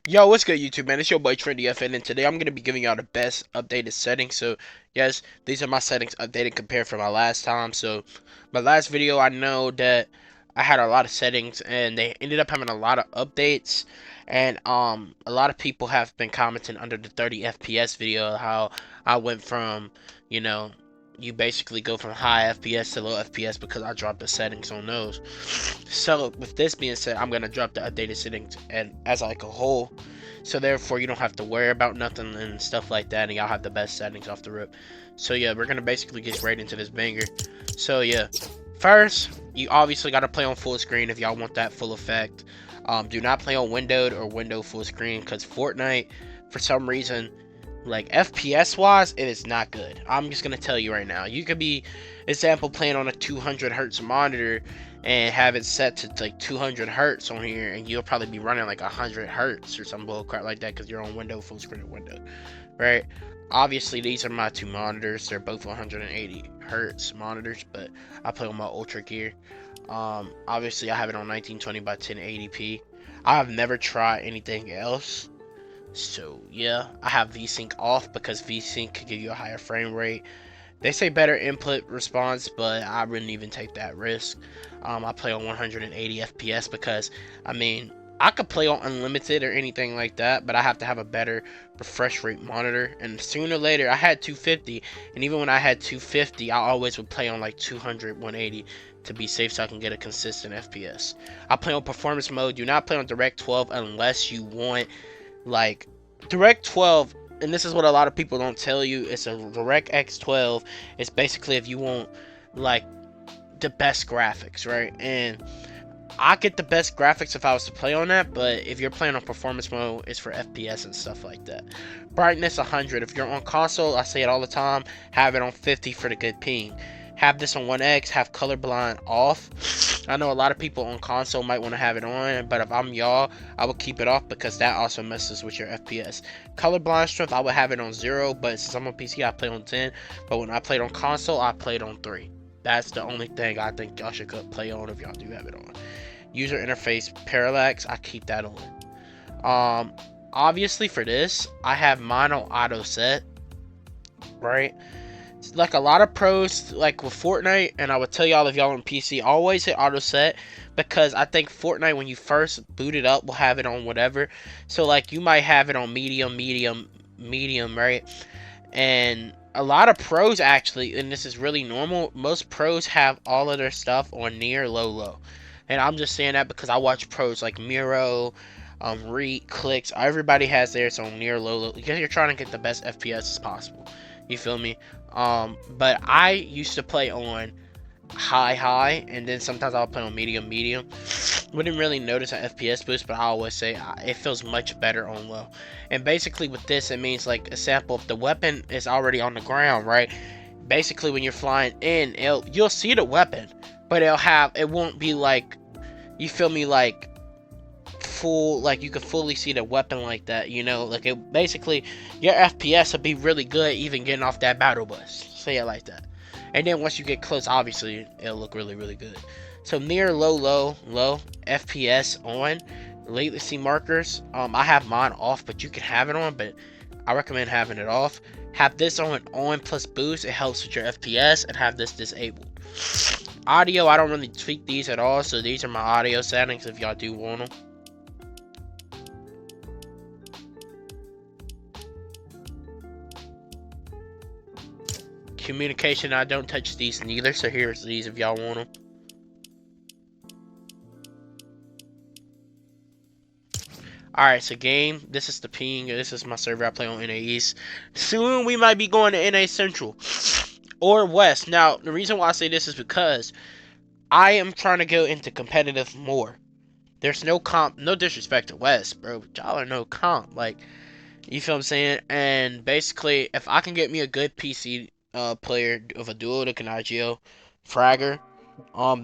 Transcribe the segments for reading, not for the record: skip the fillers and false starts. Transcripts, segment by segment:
Yo, what's good, YouTube, man? It's your boy TrendyFN, and today I'm going to be giving y'all the best updated settings. So, yes, these are my settings updated compared from my last time. So, my last video, I know that I had a lot of settings, and they ended up having a lot of updates. And, a lot of people have been commenting under the 30 FPS video how I went from, you know, you basically go from high FPS to low FPS because I dropped the settings on those. So with this being said, I'm gonna drop the updated settings and as like a whole. So therefore you don't have to worry about nothing and stuff like that, and y'all have the best settings off the rip. So yeah, we're gonna basically get right into this banger. So yeah, first you obviously gotta play on full screen if y'all want that full effect. Do not play on windowed or window full screen because Fortnite, for some reason, like FPS wise, it is not good. I'm just gonna tell you right now. You could be, example, playing on a 200 hertz monitor and have it set to like 200 hertz on here, and you'll probably be running like 100 hertz or some bull crap like that because you're on window full screen window, right? Obviously, these are my two monitors. They're both 180 hertz monitors, but I play on my ultra gear. Obviously, I have it on 1920 by 1080p. I have never tried anything else. So yeah, I have VSync off because VSync could give you a higher frame rate. They say better input response, but I wouldn't even take that risk. I play on 180 FPS because, I mean, I could play on unlimited or anything like that, but I have to have a better refresh rate monitor. And sooner or later, I had 250, and even when I had 250, I always would play on like 200, 180 to be safe so I can get a consistent FPS. I play on performance mode. Do not play on Direct 12 unless you want like Direct 12, and this is what a lot of people don't tell you. It's a Direct X 12. It's basically if you want like the best graphics, right? And I get the best graphics if I was to play on that, but if you're playing on performance mode, it's for FPS and stuff like that. Brightness 100. If you're on console, I say it all the time, have it on 50 for the good ping. Have this on 1x, have colorblind off. I know a lot of people on console might want to have it on, but if I'm y'all, I would keep it off because that also messes with your FPS. Colorblind strength, I would have it on 0, but since I'm on PC, I play on 10. But when I played on console, I played on 3. That's the only thing I think y'all should play on if y'all do have it on. User interface parallax, I keep that on. Obviously for this, I have mine on auto set, right? Like a lot of pros, like with Fortnite, and I would tell y'all if y'all on PC, always hit auto set because I think Fortnite when you first boot it up will have it on whatever. So like you might have it on medium, right? And a lot of pros actually, and this is really normal, most pros have all of their stuff on near low. And I'm just saying that because I watch pros like Miro, Reek, Clicks, everybody has theirs on near low because you're trying to get the best FPS as possible. You feel me? But I used to play on high, and then sometimes I'll play on medium. Wouldn't really notice an FPS boost, but I always say it feels much better on low. And basically with this, it means like a sample if the weapon is already on the ground, right? Basically when you're flying in, you'll see the weapon, but it won't be like, you feel me, like full, like you could fully see the weapon like that, like it basically your FPS will be really good even getting off that battle bus, say it like that. And then once you get close, obviously it'll look really good. So near low FPS on latency markers, I have mine off, but you can have it on, but I recommend having it off. Have this on plus boost, it helps with your FPS, and have this disabled. Audio, I don't really tweak these at all, so these are my audio settings if y'all do want them. Communication, I don't touch these neither, so here's these if y'all want them. Alright, so game, this is the ping, this is my server, I play on NA East. Soon we might be going to NA Central or West. Now, the reason why I say this is because I am trying to go into competitive more. There's no comp, no disrespect to West, bro, but y'all are no comp, like, you feel what I'm saying? And basically, if I can get me a good PC player of a duo to Canagio Fragger,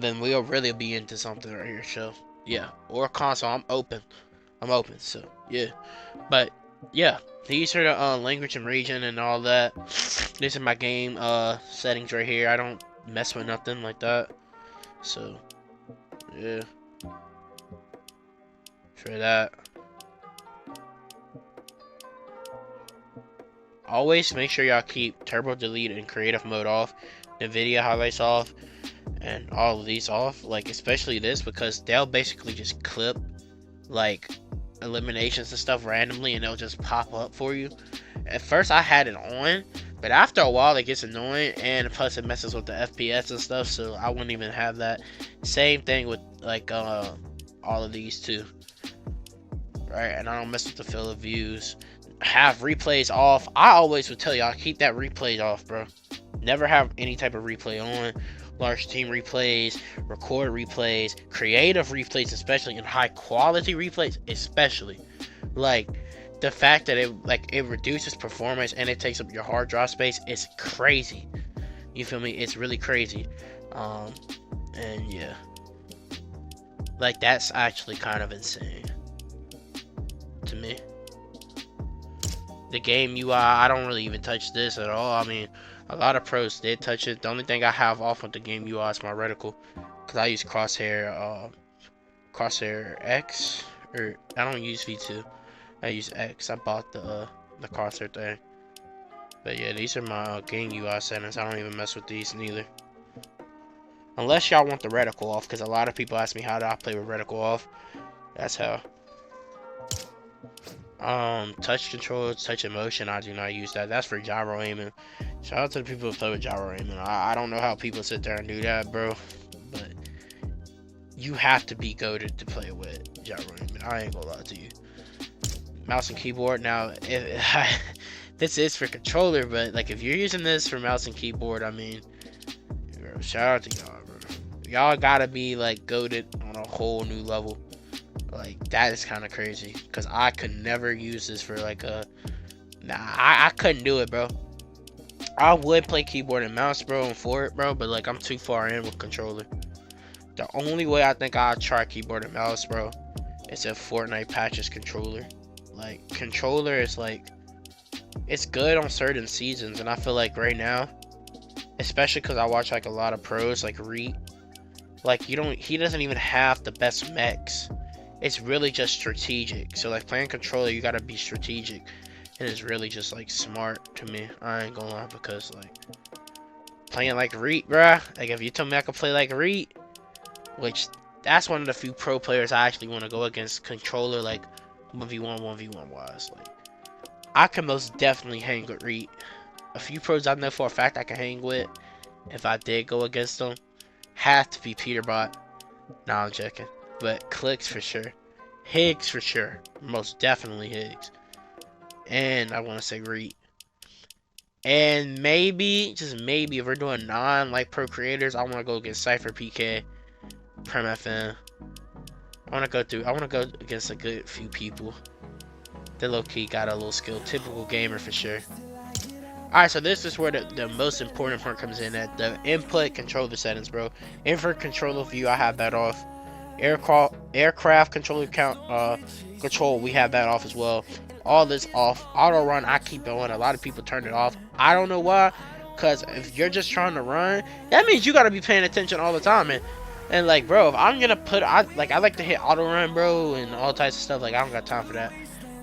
then we'll really be into something right here. So yeah, or console, I'm open. So yeah, but yeah, these are the language and region and all that. These are my game settings right here. I don't mess with nothing like that. So yeah, for that. always make sure y'all keep turbo delete and creative mode off, NVIDIA highlights off, and all of these off, like especially this, because they'll basically just clip like eliminations and stuff randomly and they'll just pop up for you. At first I had it on, but after a while it gets annoying, and plus it messes with the FPS and stuff, so I wouldn't even have that. Same thing with like all of these too. Right, and I don't mess with the fill of views. Have replays off. I always would tell y'all keep that replays off, bro. Never have any type of replay on. Large team replays, record replays, creative replays, especially, and high quality replays, especially. Like the fact that it reduces performance and it takes up your hard drive space is crazy. You feel me? It's really crazy. And yeah, like that's actually kind of insane to me. The game UI, I don't really even touch this at all. I mean, a lot of pros did touch it. The only thing I have off with the game UI is my reticle, because I use crosshair X, or I don't use V2. I use X. I bought the crosshair thing. But yeah, these are my game UI settings. I don't even mess with these neither, unless y'all want the reticle off, because a lot of people ask me how do I play with reticle off. That's how. Touch controls, touch and motion, I do not use that. That's for gyro aiming. Shout out to the people who play with gyro aiming. I don't know how people sit there and do that, bro, but you have to be goated to play with gyro aiming. I ain't gonna lie to you. Mouse and keyboard. Now, this is for controller, but like if you're using this for mouse and keyboard, I mean, bro, shout out to y'all, bro. Y'all gotta be like goated on a whole new level. Like that is kind of crazy, because I could never use this for like a I couldn't do it, bro. I would play keyboard and mouse, bro, and for it, bro, but like I'm too far in with controller. The only way I think I'll try keyboard and mouse, bro, is if Fortnite patches controller. Like controller is like, it's good on certain seasons, and I feel like right now, especially because I watch like a lot of pros like Reet, like he doesn't even have the best mechs. It's really just strategic. So like playing controller, you gotta be strategic, and it's really just like smart to me. I ain't gonna lie, because like playing like Reet, bruh, like if you told me I could play like Reet, which that's one of the few pro players I actually want to go against controller, like 1v1 wise, like I can most definitely hang with Reet. A few pros I know for a fact I can hang with if I did go against them have to be Peterbot. Nah, I'm joking. But Clicks for sure. Higgs for sure. Most definitely Higgs. And I want to say Reet. And maybe, just maybe, if we're doing non-like pro creators, I want to go against Cypher PK, Prem FM. I want to go against a good few people. They low-key got a little skill. Typical gamer for sure. Alright, so this is where the most important part comes in, at the input controller settings, bro. Input controller view, I have that off. Aircraft controller control, we have that off as well. All this off. Auto run, I keep it on. A lot of people turn it off. I don't know why, because if you're just trying to run, that means you gotta be paying attention all the time, man. And like, bro, if I'm gonna put, I like to hit auto run, bro, and all types of stuff. Like, I don't got time for that.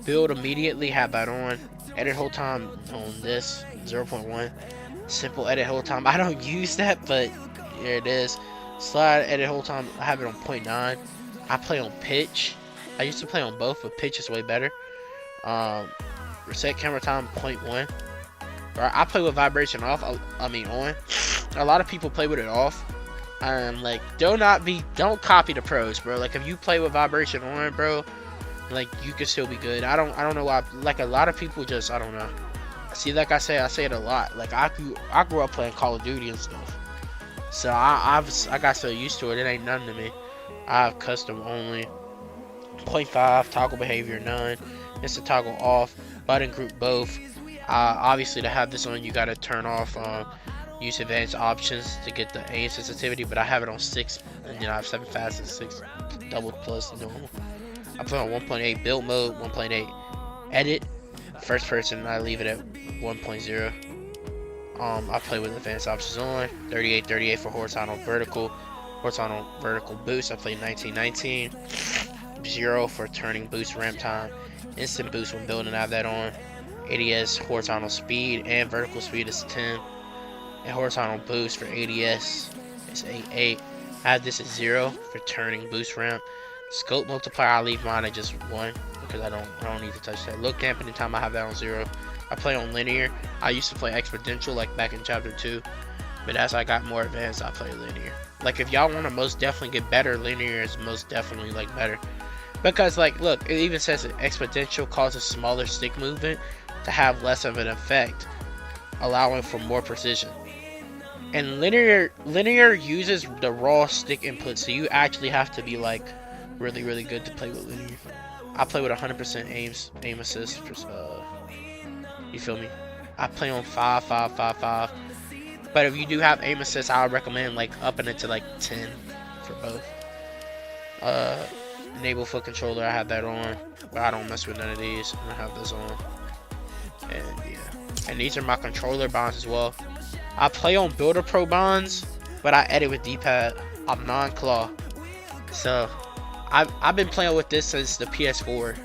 Build immediately, have that on. Edit whole time on this 0.1. Simple edit whole time. I don't use that, but here it is. Slide edit whole time, I have it on 0.9. I play on pitch. I used to play on both, but pitch is way better. Reset camera time 0.1. Right, I play with vibration off. I mean on. A lot of people play with it off. Like, don't copy the pros, bro. Like, if you play with vibration on, bro, like you can still be good. I don't know why. Like, a lot of people just, I don't know. See, like I say it a lot. Like, I grew up playing Call of Duty and stuff. So I got so used to it, it ain't nothing to me. I have custom only, 0.5, toggle behavior none, instant toggle off, button group both. Obviously to have this on, you gotta turn off use advanced options to get the aim sensitivity, but I have it on 6, and then I have 7 fast and 6 double plus normal. I play on 1.8 build mode, 1.8 edit, first person I leave it at 1.0. I play with advanced options on, 38 for horizontal vertical boost. I play 1919, 0 for turning boost ramp time, instant boost when building. I have that on. ADS horizontal speed and vertical speed is 10. And horizontal boost for ADS is 8. I have this at 0 for turning boost ramp. Scope multiplier, I leave mine at just 1 because I don't need to touch that. Look dampening time, I have that on 0. I play on linear. I used to play exponential like back in chapter 2, but as I got more advanced, I play linear. Like if y'all want to most definitely get better, linear is most definitely like better. Because like look, it even says that exponential causes smaller stick movement to have less of an effect, allowing for more precision. And linear uses the raw stick input, so you actually have to be like really good to play with linear. I play with 100% aim assist for you feel me? I play on 5, 5, 5, 5. But if you do have aim assist, I would recommend like upping it to like 10 for both. Enable foot controller, I have that on, but I don't mess with none of these. I have this on. And yeah. And these are my controller bonds as well. I play on Builder Pro bonds, but I edit with D-pad. I'm non-claw. So I've been playing with this since the PS4.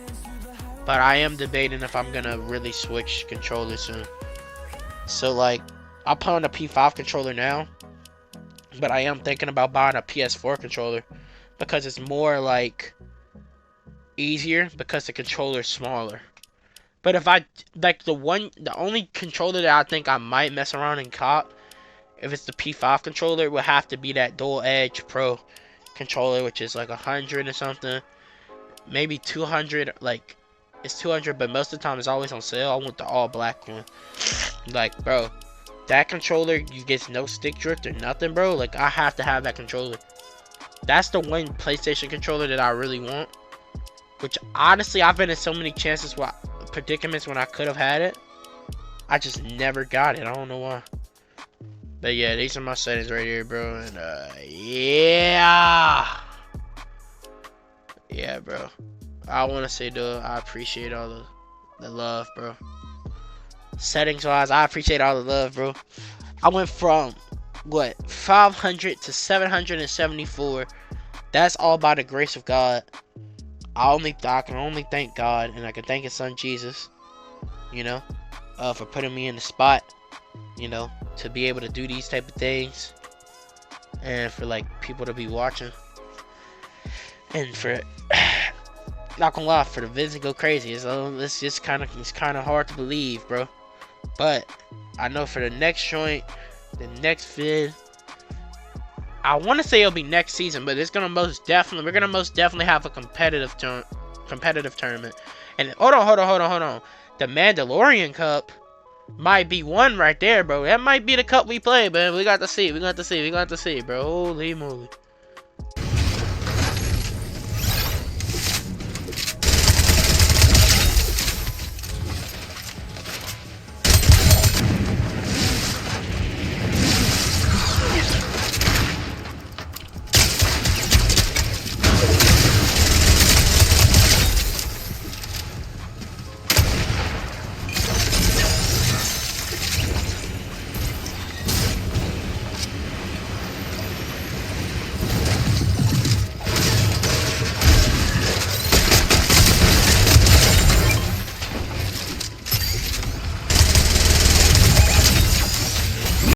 But I am debating if I'm gonna really switch controllers soon. So like I play on the P5 controller now, but I am thinking about buying a PS4 controller because it's more like easier because the controller is smaller. But if I like the only controller that I think I might mess around and cop, if it's the P5 controller, it would have to be that Dual Edge Pro controller, which is like 100 or something, maybe 200. Like it's 200, but most of the time it's always on sale. I want the all black one. Like bro, that controller, you get no stick drift or nothing, bro. Like I have to have that controller. That's the one PlayStation controller that I really want. Which honestly, I've been in so many predicaments when I could have had it. I just never got it. I don't know why. But yeah, these are my settings right here, bro. And yeah, bro. I want to say though, I appreciate all the love, bro. Settings wise, I appreciate all the love, bro. I went from what 500 to 774. That's all by the grace of God. I can only thank God, and I can thank His Son Jesus, you know, for putting me in the spot, you know, to be able to do these type of things, and for like people to be watching, and for not gonna lie, for the vids to go crazy. It's just kind of hard to believe, bro. But I know for the next joint, the next vid, I want to say it'll be next season, but we're gonna most definitely have a competitive tournament. And hold on. The Mandalorian Cup might be one right there, bro. That might be the cup we play, but we got to see, bro. Holy moly.